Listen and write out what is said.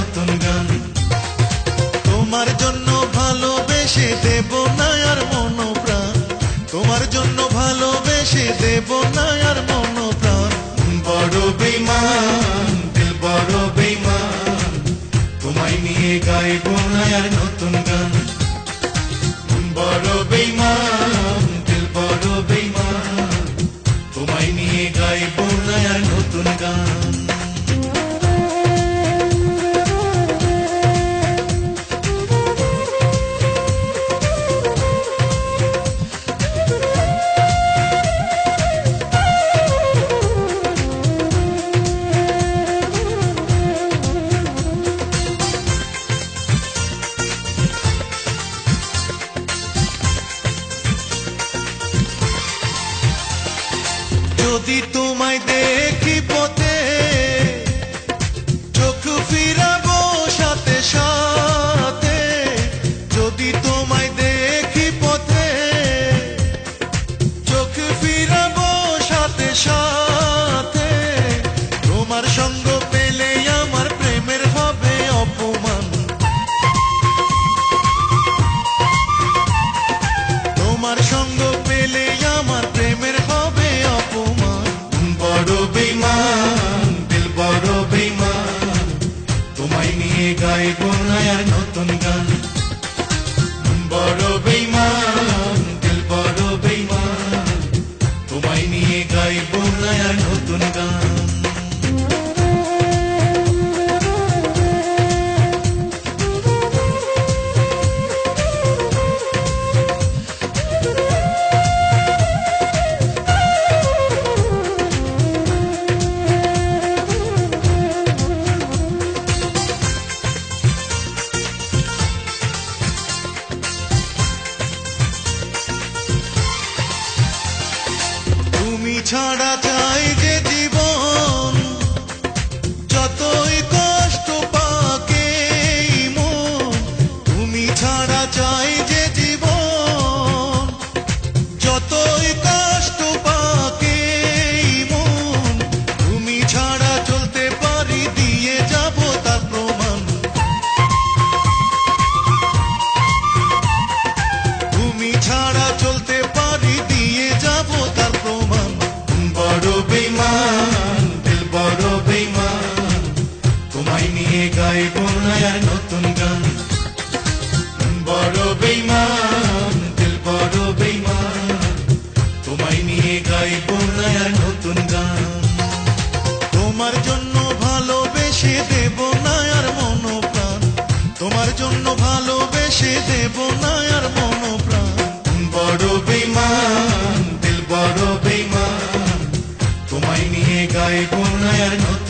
নতুন গান। তোমার জন্য ভালোবেসে দেব না আর মন প্রাণ, তোমার জন্য ভালোবেসে দেব না আর মন প্রাণ। বড় বেঈমান দিল বড় বেঈমান, তোমায় নিয়ে গাইব না আর নতুন গান। বড় বেঈমান দিল বড় বেঈমান, তোমায় নিয়ে গাইব না আর নতুন গান। যদি তোমায় দেখি পথে, চোখ ফিরাবো সাথে সাথে। যদি তোমায় দেখি পথে, চোখ ফিরাবো সাথে সাথে। তোমার সঙ্গ পেলে আমার প্রেমের হবে অপমান, তোমার সঙ্গ পেলে আমার প্রেমের হবে অপমান। বড় বেঈমান দিল বড় বেঈমান, তোমায় নিয়ে গাইব না আর নতুন গান। বড় বেঈমান দিল বড় বেঈমান, তোমায় নিয়ে গাইব না আর নতুন গান। তুমি ছাড়া চাই যে জীবন, যতই কষ্ট পাকে মন। তুমি ছাড়া চাই যে জীবন, যতই কষ্ট পাকে মন। তুমি ছাড়া চলতে পারি দিয়ে যাব তার প্রমাণ, তুমি ছাড়া চলতে পারি দিয়ে যাব তার প্রমাণ। বড় বেঈমান দিল বড় বেঈমান, তোমায় নিয়ে গাইব না আর নতুন গান। বড় বেঈমান দিল বড় বেঈমান, তোমায় নিয়ে গাইব না আর নতুন গান। তোমার জন্য ভালোবেসে দেব না আর মন প্রাণ, তোমার জন্য ভালোবেসে দেব না আর মন প্রাণ। বড় বেঈমান দিল বড় বেঈমান, তোমায় নিয়ে গাইব না আর নতুন